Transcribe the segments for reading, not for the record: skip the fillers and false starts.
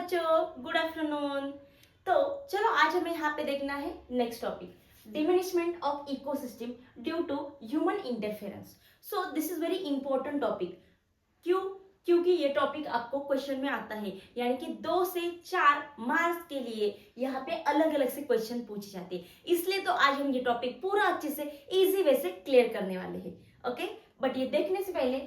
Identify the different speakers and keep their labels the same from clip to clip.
Speaker 1: बच्चों, good afternoon. तो चलो आज हमें यहाँ पे देखना है next topic, diminishment of ecosystem due to human interference. So this is very important topic. क्यों? क्योंकि ये टॉपिक आपको क्वेश्चन में आता है, यानी कि 2 से 4 मार्क्स के लिए यहाँ पे अलग अलग से क्वेश्चन पूछे जाते हैं। इसलिए तो आज हम ये टॉपिक पूरा अच्छे से इजी वे से क्लियर करने वाले हैं। ओके, बट ये देखने से पहले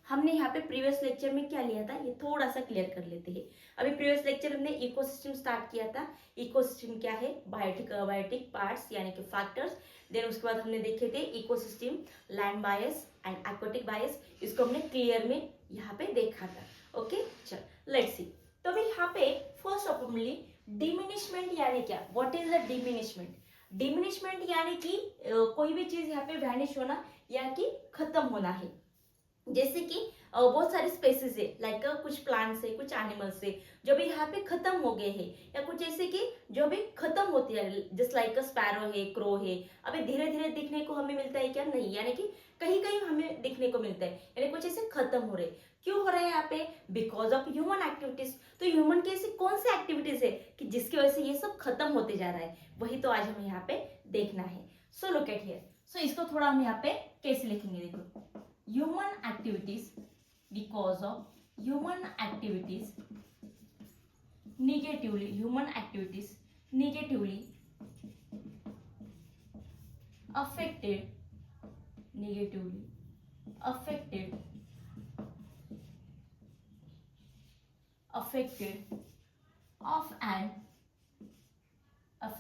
Speaker 1: हमने यहाँ पे प्रीवियस लेक्चर में क्या लिया था ये थोड़ा सा क्लियर कर लेते हैं। अभी प्रीवियस लेक्चर हमने इकोसिस्टम स्टार्ट किया था। इकोसिस्टम क्या है? बायोटिक पार्ट्स यानी कि फैक्टर्स। देन उसके बाद हमने देखे थे ecosystem land biomes and aquatic biomes. इसको हमने क्लियर में यहाँ पे देखा था। ओके, चल लेट्स सी। तो अभी यहाँ पे फर्स्ट ऑफ ऑल डिमिनिशमेंट यानी क्या? What is the diminishment? Diminishment यानी कि कोई भी चीज यहाँ पे वैनिश होना या कि खत्म होना है। जैसे कि बहुत सारे स्पेसीज है, लाइक कुछ प्लांट्स है, कुछ एनिमल्स है जो भी यहाँ पे खत्म हो गए हैं, या कुछ ऐसे कि जो भी खत्म होती है, जस्ट लाइक स्पैरो है, क्रो है। अभी धीरे धीरे दिखने को हमें मिलता है क्या? नहीं, यानी कि कहीं कहीं हमें दिखने को मिलता है, यानी कुछ ऐसे खत्म हो रहे। क्यों हो रहा है यहाँ पे? Because of human activities. तो ह्यूमन की ऐसी कौन सी एक्टिविटीज है कि जिसकी वजह से ये सब खत्म होते जा रहा है, वही तो आज हमें यहाँ पे देखना है। So look at here. So इसको थोड़ा हम यहाँ पे कैसे लिखेंगे, देखो। Human activities, because of human activities negatively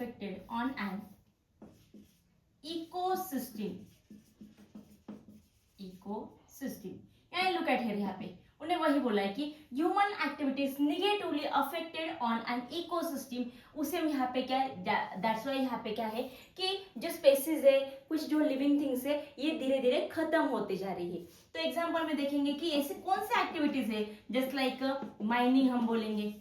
Speaker 1: affected on an ecosystem यानी लुक एट हियर। यहाँ पे उन्हें वही बोला है कि human activities negatively affected on an ecosystem. उसे हम यहाँ पे क्या, दैट्स वाई यहाँ पे क्या है कि जो स्पेसीज है, कुछ जो लिविंग थिंग्स है, ये धीरे धीरे खत्म होते जा रही है। तो एग्जांपल में देखेंगे कि ऐसे कौन से एक्टिविटीज है, जस्ट लाइक माइनिंग हम बोलेंगे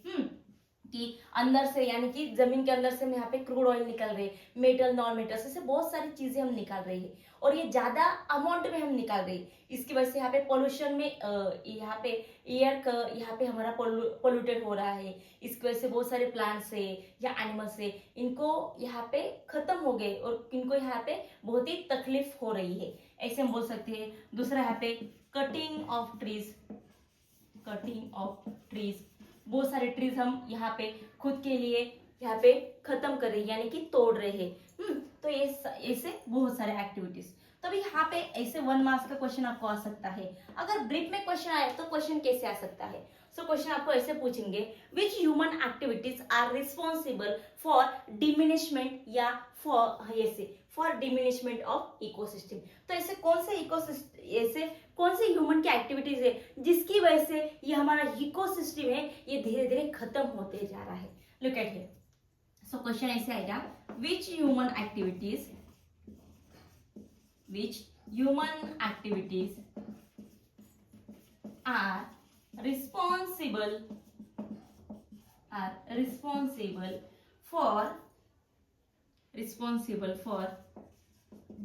Speaker 1: कि अंदर से, यानी कि जमीन के अंदर से हम यहाँ पे क्रूड ऑयल निकल रहे, मेटल, नॉन मेटल्स, ऐसे बहुत सारी चीजें हम निकाल रहे हैं और ये ज्यादा अमाउंट में हम निकाल रहे हैं। इसकी वजह से यहाँ पे पोल्यूशन में यहाँ पे एयर का यहाँ पे हमारा पोल्यूटेड हो रहा है। इसकी वजह से बहुत सारे प्लांट्स है या एनिमल्स है, इनको यहाँ पे खत्म हो गए और इनको यहाँ पे बहुत ही तकलीफ हो रही है, ऐसे हम बोल सकते हैं। दूसरा यहाँ पे कटिंग ऑफ ट्रीज, बहुत सारे ट्रीज हम यहाँ पे खुद के लिए यहाँ पे खत्म कर रहे हैं, यानी कि तोड़ रहे हैं। तो ये ऐसे बहुत सारे एक्टिविटीज। तो अभी यहाँ पे ऐसे 1 मार्क्स का क्वेश्चन आपको आ सकता है। अगर ब्रीफ में क्वेश्चन आए तो क्वेश्चन कैसे आ सकता है? सो क्वेश्चन आपको ऐसे पूछेंगे, which human activities are responsible for diminishment या फॉर डिमिनिशमेंट ऑफ इकोसिस्टम। तो ऐसे कौन से ह्यूमन की एक्टिविटीज है जिसकी वजह से ये हमारा इकोसिस्टम है ये धीरे धीरे खत्म होते जा रहा है। Look at here. So question ऐसे आएगा, विच human activities are responsible for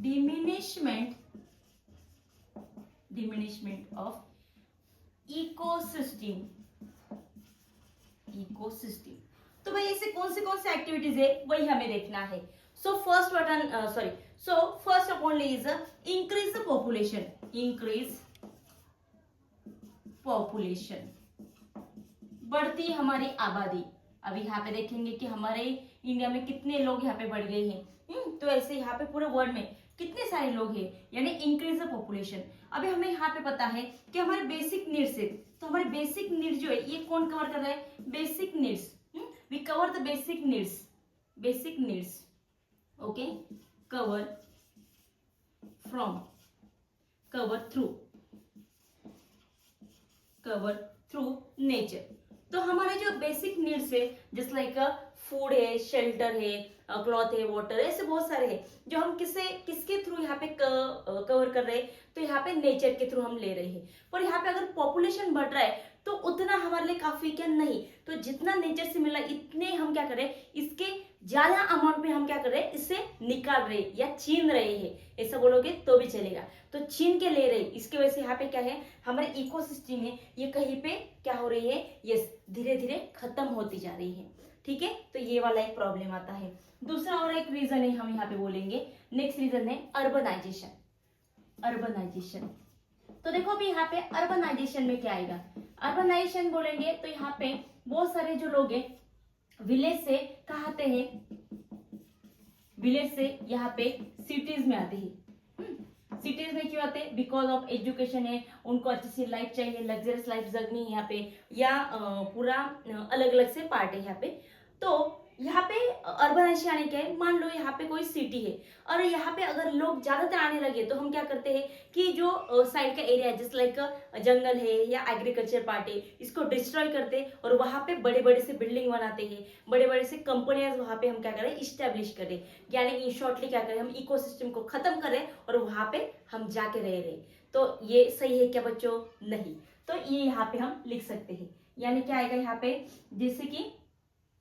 Speaker 1: diminishment of ecosystem। तो भाई ऐसे कौन से एक्टिविटीज है वही हमें देखना है। So first of all is increase the population, बढ़ती हमारी आबादी। अभी यहाँ पे देखेंगे कि हमारे इंडिया में कितने लोग यहाँ पे बढ़ गए हैं। तो ऐसे यहाँ पे पूरे वर्ल्ड में कितने सारे लोग हैं, यानी इंक्रीज द पॉपुलेशन। अभी हमें यहाँ पे पता है कि हमारे बेसिक नीड्स है, तो हमारे बेसिक नीड्स जो है ये कौन कवर कर रहा है? Basic needs. We cover the basic needs. Okay, cover through nature. तो हमारे जो बेसिक नीड्स है, जस्ट लाइक फूड है, शेल्टर है, क्लॉथ है, वाटर है, ऐसे बहुत सारे हैं जो हम किसके थ्रू यहाँ पे कवर कर रहे हैं? तो यहाँ पे नेचर के थ्रू हम ले रहे हैं। पर यहाँ पे अगर पॉपुलेशन बढ़ रहा है तो उतना हमारे लिए काफी क्या नहीं, तो जितना नेचर से मिला इतने हम क्या करें, इसके ज्यादा अमाउंट में हम क्या कर रहे हैं, इससे निकाल रहे या छीन रहे हैं, ऐसा बोलोगे तो भी चलेगा। तो छीन के ले रहे, इसकी वजह से यहाँ पे क्या है, हमारे इकोसिस्टम है ये कहीं पे क्या हो रही है, ये धीरे धीरे खत्म होती जा रही है। ठीक है, तो ये वाला एक प्रॉब्लम आता है। दूसरा और एक रीजन है हम यहाँ पे बोलेंगे, नेक्स्ट रीजन है अर्बनाइजेशन। अर्बनाइजेशन, तो देखो अभी यहाँ पे अर्बनाइजेशन में क्या आएगा, अर्बनाइजेशन बोलेंगे तो यहाँ पे बहुत सारे जो लोग हैं विलेज से कहाँ आते हैं, विलेज से यहाँ पे सिटीज में आते हैं। सिटीज में क्यों आते हैं, बिकॉज ऑफ एजुकेशन है, उनको अच्छी सी लाइफ चाहिए, लग्जरियस लाइफ जगनी है यहाँ पे, या पूरा अलग अलग से पार्ट है यहाँ पे। तो यहाँ पे अर्बनाइजेशन आने क्या है, मान लो यहाँ पे कोई सिटी है और यहाँ पे अगर लोग ज्यादातर आने लगे तो हम क्या करते हैं कि जो साइड का एरिया है जैसे लाइक जंगल है या एग्रीकल्चर पार्ट है, इसको डिस्ट्रॉय करते हैं और वहां पे बड़े बड़े से बिल्डिंग बनाते हैं, बड़े बड़े से कंपनियां वहां पे हम क्या करें, इस्टेब्लिश करें, यानी इन शॉर्टली क्या करें, हम इकोसिस्टम को खत्म करें और वहां पे हम जाके रह रहे। तो ये सही है क्या बच्चों, नहीं। तो ये यहाँ पे हम लिख सकते हैं, यानी क्या आएगा यहाँ पे, जैसे कि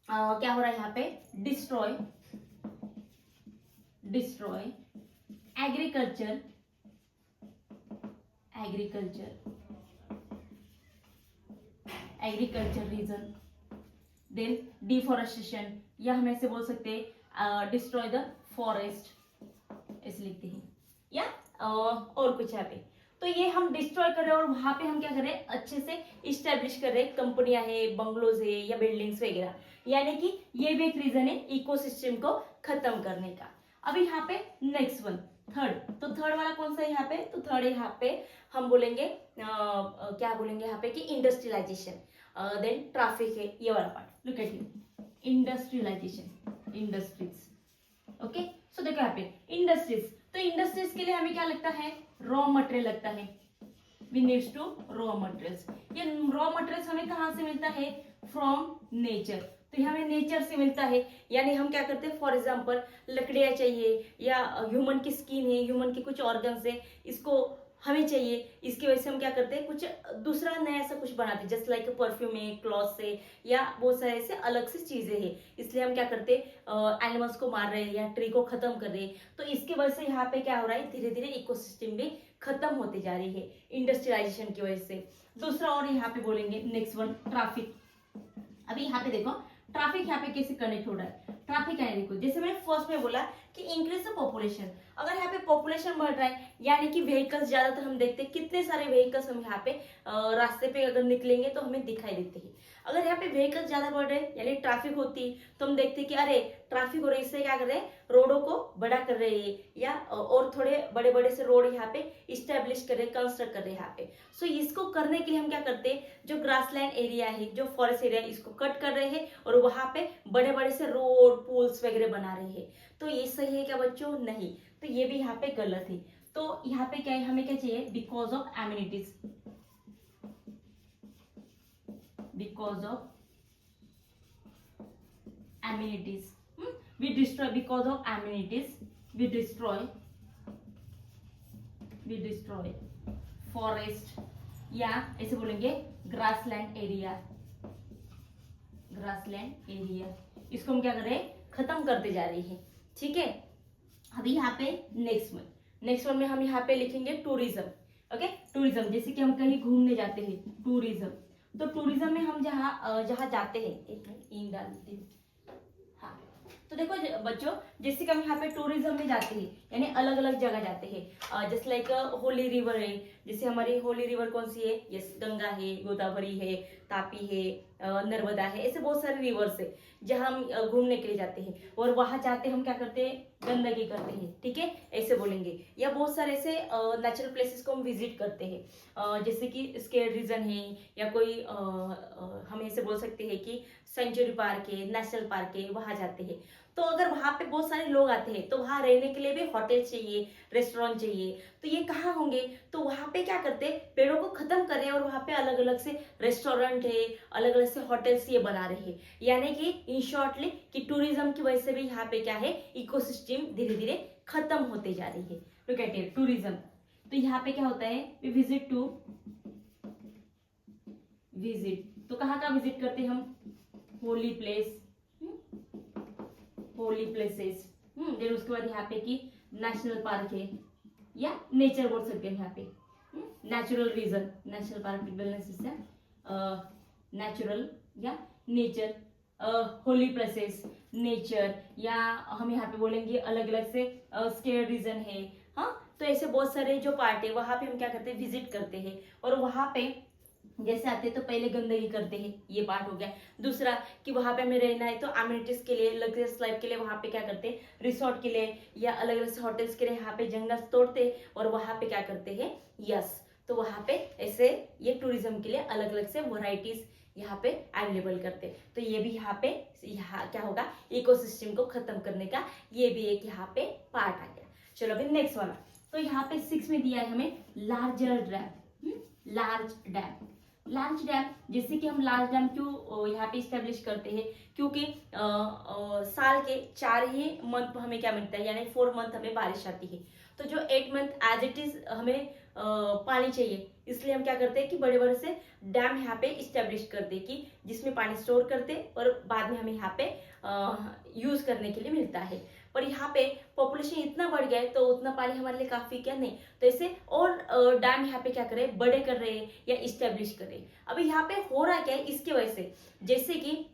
Speaker 1: क्या हो रहा है यहाँ पे, destroy, destroy agriculture, agriculture, agriculture region, then deforestation, या हम ऐसे बोल सकते हैं डिस्ट्रॉय द फॉरेस्ट, ऐसे लिखते हैं, या और कुछ यहाँ पे। तो ये हम डिस्ट्रॉय कर रहे हैं और वहां पे हम क्या कर रहे हैं, अच्छे से इस्टेब्लिश कर रहे हैं, कंपनियां है, बंगलोज है या बिल्डिंग्स वगैरह, यानी कि ये भी एक रीजन है इकोसिस्टम को खत्म करने का। अभी यहाँ पे नेक्स्ट वन, थर्ड, तो थर्ड वाला कौन सा है यहाँ पे, तो थर्ड यहाँ पे हम बोलेंगे क्या बोलेंगे यहाँ पे कि इंडस्ट्रियलाइजेशन, देन ट्रैफिक है, ये वाला part, look at you, industrialization, industries. Okay, so देखो यहाँ पे इंडस्ट्रीज, तो इंडस्ट्रीज के लिए हमें क्या लगता है, रॉ मटेरियल लगता है, we needs to raw materials. ये रॉ मटेरियल्स हमें कहाँ से मिलता है, फ्रॉम नेचर, तो ये हमें नेचर से मिलता है, यानी हम क्या करते हैं, फॉर एग्जांपल लकड़ियां चाहिए या ह्यूमन की स्किन है, ह्यूमन के कुछ ऑर्गन्स है, इसको हमें चाहिए, इसकी वजह से हम क्या करते हैं, कुछ दूसरा नया सा कुछ बनाते हैं, जस्ट लाइक परफ्यूम है, क्लॉथ से, या बहुत सारे ऐसे अलग से चीजें हैं, इसलिए हम क्या करते हैं, एनिमल्स को मार रहे हैं या ट्री को खत्म कर रहे हैं। तो इसकी वजह से यहाँ पे क्या हो रहा है, धीरे धीरे इकोसिस्टम भी खत्म होती जा रही है इंडस्ट्रियलाइजेशन की वजह से। दूसरा और यहाँ पे बोलेंगे नेक्स्ट वन, ट्रैफिक। अभी यहाँ पे देखो ट्रैफिक यहाँ पे कैसे कनेक्ट हो रहा है, ट्रैफिक है, देखो जैसे मैंने फर्स्ट में बोला कि इंक्रीज द पॉपुलेशन, अगर यहाँ पे पॉपुलेशन बढ़ रहा है यानी कि व्हीकल्स ज्यादातर हम देखते हैं, कितने सारे व्हीकल्स हम यहाँ पे रास्ते पे अगर निकलेंगे तो हमें दिखाई देते हैं। अगर यहाँ पे व्हीकल्स ज्यादा बढ़ रहे हैं यानी ट्रैफिक होती, तो हम देखते हैं कि अरे ट्रैफिक हो रही है, इससे क्या कर रहे हैं, रोडों को बड़ा कर रहे हैं या और थोड़े बड़े बड़े से रोड यहाँ पे इस्टेब्लिश कर रहे हैं, कंस्ट्रक्ट कर रहे हैं यहाँ पे। सो इसको करने के लिए हम क्या करते हैं, जो ग्रासलैंड एरिया है, जो फॉरेस्ट एरिया है, इसको कट कर रहे हैं और वहां पे बड़े बड़े से रोड पुल्स वगैरह बना रहे हैं। तो ये सही है क्या बच्चों, नहीं, तो ये भी यहाँ पे गलत है। तो यहाँ पे क्या है, हमें क्या चाहिए, because of amenities, because of amenities, we destroy, because of amenities we destroy forest, या ऐसे बोलेंगे ग्रासलैंड एरिया, ग्रासलैंड एरिया, इसको हम क्या कर रहे हैं, खत्म करते जा रहे हैं। ठीक है, अभी यहाँ पे नेक्स्ट वन में हम यहाँ पे लिखेंगे टूरिज्म। ओके, टूरिज्म, जैसे कि हम कहीं घूमने जाते हैं, टूरिज्म, तो टूरिज्म में हम जहाँ जाते हैं, एक मिनट इन डाल देती हूँ। हाँ, तो देखो बच्चों, जैसे कि हम यहाँ पे टूरिज्म में जाते हैं यानी अलग अलग जगह जाते हैं, जैसे लाइक होली रिवर है, जैसे हमारी होली रिवर कौन सी है, यस गंगा है, गोदावरी है, तापी है, नर्मदा है, ऐसे बहुत सारे रिवर्स है जहाँ हम घूमने के लिए जाते हैं, और वहां जाते हम क्या करते हैं, गंदगी करते हैं। ठीक है, ऐसे बोलेंगे, या बहुत सारे ऐसे नेचुरल प्लेसेस को हम विजिट करते हैं, जैसे कि स्केर्ड रीजन है, या कोई हम ऐसे बोल सकते हैं कि सेंचुरी पार्क है, नेशनल पार्क है, वहां जाते हैं। तो अगर वहां पे बहुत सारे लोग आते हैं तो वहां रहने के लिए भी होटल चाहिए, रेस्टोरेंट चाहिए, तो ये कहाँ होंगे, तो वहां पे क्या करते हैं, पेड़ों को खत्म कर रहे हैं और वहां पे अलग अलग से रेस्टोरेंट है, अलग अलग से होटल्स ये बना रहे हैं, यानी कि इन शॉर्टली कि टूरिज्म की वजह से भी यहाँ पे क्या है, इकोसिस्टम धीरे धीरे खत्म होते जा रही है। लुक एट इट, टूरिज्म, तो यहाँ पे क्या होता है, वी विजिट, तो कहाँ का विजिट करते हैं हम? Holy place, holy places. Then उसके बाद यहाँ पे कि नेशनल पार्क है या नेचर बोल सकते हैं यहाँ पे, natural region, national park natural या नेचर, होली प्लेसेस, नेचर, या हम यहाँ पे बोलेंगे अलग अलग से स्केयर रीजन है। हाँ, तो ऐसे बहुत सारे जो पार्ट है वहां पे हम क्या करते हैं? विजिट करते हैं। और वहां पे जैसे आते हैं तो पहले गंदगी करते हैं, ये पार्ट हो गया। दूसरा कि वहां पे हमें रहना है तो अम्यूनिटीज के लिए, लग्जरियस लाइफ के लिए वहां पे क्या करते हैं? रिसोर्ट के लिए या अलग अलग होटल्स के लिए यहाँ पे जंगल तोड़ते हैं और वहां पे क्या करते हैं? यस, तो वहां पे ऐसे ये टूरिज्म के लिए अलग अलग से वैरायटीज यहाँ पे अवेलेबल करते हैं। तो ये भी यहाँ पे क्या होगा? इकोसिस्टम को खत्म करने का ये भी एक यहाँ पे पार्ट आ गया। चलो अभी नेक्स्ट वाला, तो यहाँ पे 6 में दिया है हमें larger dam. Large dam, large dam, जैसे कि हम लार्ज डैम क्यों यहाँ पे स्टेब्लिश करते हैं? क्योंकि साल के 4 ही मंथ हमें क्या मिलता है, यानी 4 मंथ हमें बारिश आती है। तो जो 8 मंथ एज इट इज हमें पानी चाहिए, इसलिए हम क्या करते हैं कि बड़े बड़े से डैम यहाँ पे स्टेब्लिश करते हैं कि जिसमें पानी स्टोर करते और बाद में हमें यहाँ पे यूज करने के लिए मिलता है। पर यहाँ पे पॉपुलेशन इतना बढ़ गया है तो उतना पानी हमारे लिए काफी क्या नहीं, तो ऐसे और डैम यहाँ पे क्या कर रहे हैं? बड़े कर रहे हैं या इस्टेब्लिश कर रहे हैं। अभी यहाँ पे हो रहा क्या है इसकी वजह से? जैसे कि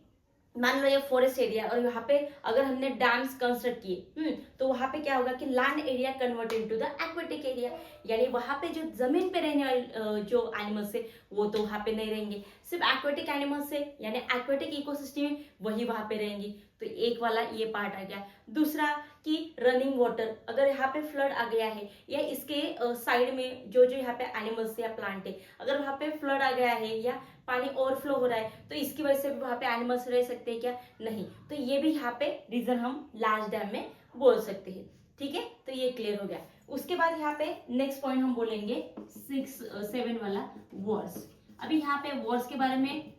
Speaker 1: मान लो ये फॉरेस्ट एरिया और यहाँ पे अगर हमने डैम्स कंस्ट्रक्ट किए तो वहां पे क्या होगा कि land area convert into the aquatic area, यानी वहां पे जो जमीन पे रहने वाले जो एनिमल्स है वो तो वहां पे नहीं रहेंगे, सिर्फ एक्वेटिक एनिमल्स है यानी एक्वेटिक इकोसिस्टम है वही वहां पे रहेंगे। तो एक वाला ये पार्ट आ गया। दूसरा कि रनिंग वाटर, अगर यहाँ पे फ्लड आ गया है या इसके साइड में जो जो यहाँ पे एनिमल्स या प्लांट है, अगर वहां पे फ्लड आ गया है या पानी ओवरफ्लो हो रहा है तो इसकी वजह से भी वहां पे एनिमल्स रह सकते हैं क्या? नहीं। तो ये भी यहाँ पे रीजन हम लार्ज डैम में बोल सकते हैं। ठीक है, तो ये क्लियर हो गया। उसके बाद यहाँ पे नेक्स्ट पॉइंट हम बोलेंगे 7 वाला वॉर्स। अभी यहाँ पे वॉर्स के बारे में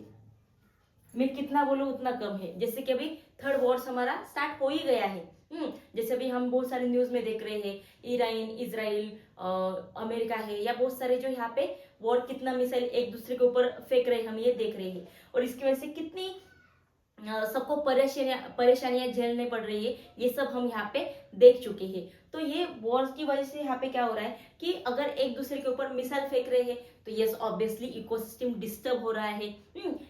Speaker 1: मैं कितना बोलूं उतना कम है। जैसे कि अभी 3rd वॉर्स हमारा स्टार्ट हो ही गया है। जैसे अभी हम बहुत सारे न्यूज में देख रहे हैं, ईरान, इजराइल, अमेरिका है या बहुत सारे जो यहाँ पे वॉर, कितना मिसाइल एक दूसरे के ऊपर फेंक रहे हैं, हम ये देख रहे हैं। और इसकी वजह से कितनी सबको परेशानियां झेलने पड़ रही है, ये सब हम यहाँ पे देख चुके हैं। तो ये वॉर्स की वजह से यहाँ पे क्या हो रहा है कि अगर एक दूसरे के ऊपर मिसाइल फेंक रहे हैं तो यस ऑब्वियसली इकोसिस्टम डिस्टर्ब हो रहा है,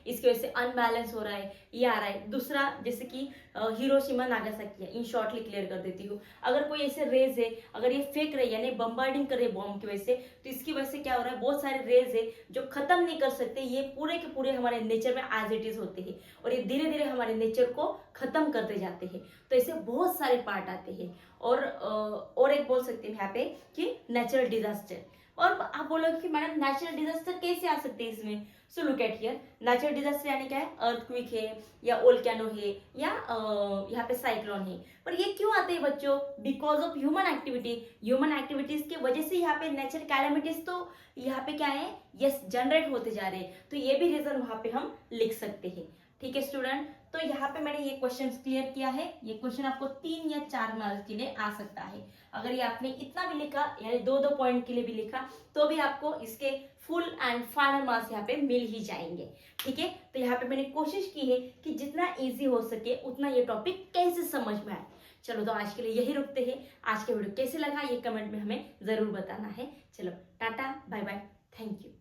Speaker 1: इसकी वजह से अनबैलेंस हो रहा है, ये आ रहा है। दूसरा जैसे कि हिरोशिमा नागासाकी, इन शॉर्टली क्लियर कर देती हूँ, अगर कोई ऐसे रेज है, अगर ये फेंक रही है यानी बम्बार्डिंग कर रही है बॉम्ब की वजह से, तो इसकी वजह से क्या हो रहा है? बहुत सारे रेज है जो खत्म नहीं कर सकते, ये पूरे के पूरे हमारे नेचर में एज इट इज होते हैं और ये धीरे धीरे हमारे नेचर को खत्म करते जाते हैं। तो ऐसे बहुत सारे पार्ट आते हैं। और एक बोल सकते हैं यहाँ पे कि नेचुरल डिजास्टर। और आप बोलोगे कि मैडम नेचुरल डिजास्टर कैसे आ सकते हैं इसमें? सो look at here, natural disaster यानी क्या है? अर्थक्वेक है या वोल्केनो है या यहाँ पे साइक्लोन है। पर ये क्यों आते हैं बच्चों? Because of human activity. Human activities की वजह से यहाँ पे नेचुरल कैलेमिटीज तो यहाँ पे क्या है? यस, जनरेट होते जा रहे हैं। तो ये भी रीजन वहां पे हम लिख सकते हैं। ठीक है स्टूडेंट, तो यहाँ पे मैंने ये क्वेश्चन क्लियर किया है। ये क्वेश्चन आपको 3 या 4 मार्क्स के लिए आ सकता है। अगर ये आपने इतना भी लिखा यानी 2-2 पॉइंट के लिए भी लिखा तो भी आपको इसके फुल एंड फाइनल मार्क्स यहाँ पे मिल ही जाएंगे। ठीक है, तो यहाँ पे मैंने कोशिश की है कि जितना इजी हो सके उतना ये टॉपिक कैसे समझ में आए। चलो तो आज के लिए यही रुकते हैं। आज के वीडियो कैसे लगा ये कमेंट में हमें जरूर बताना है। चलो tata bye bye, thank you.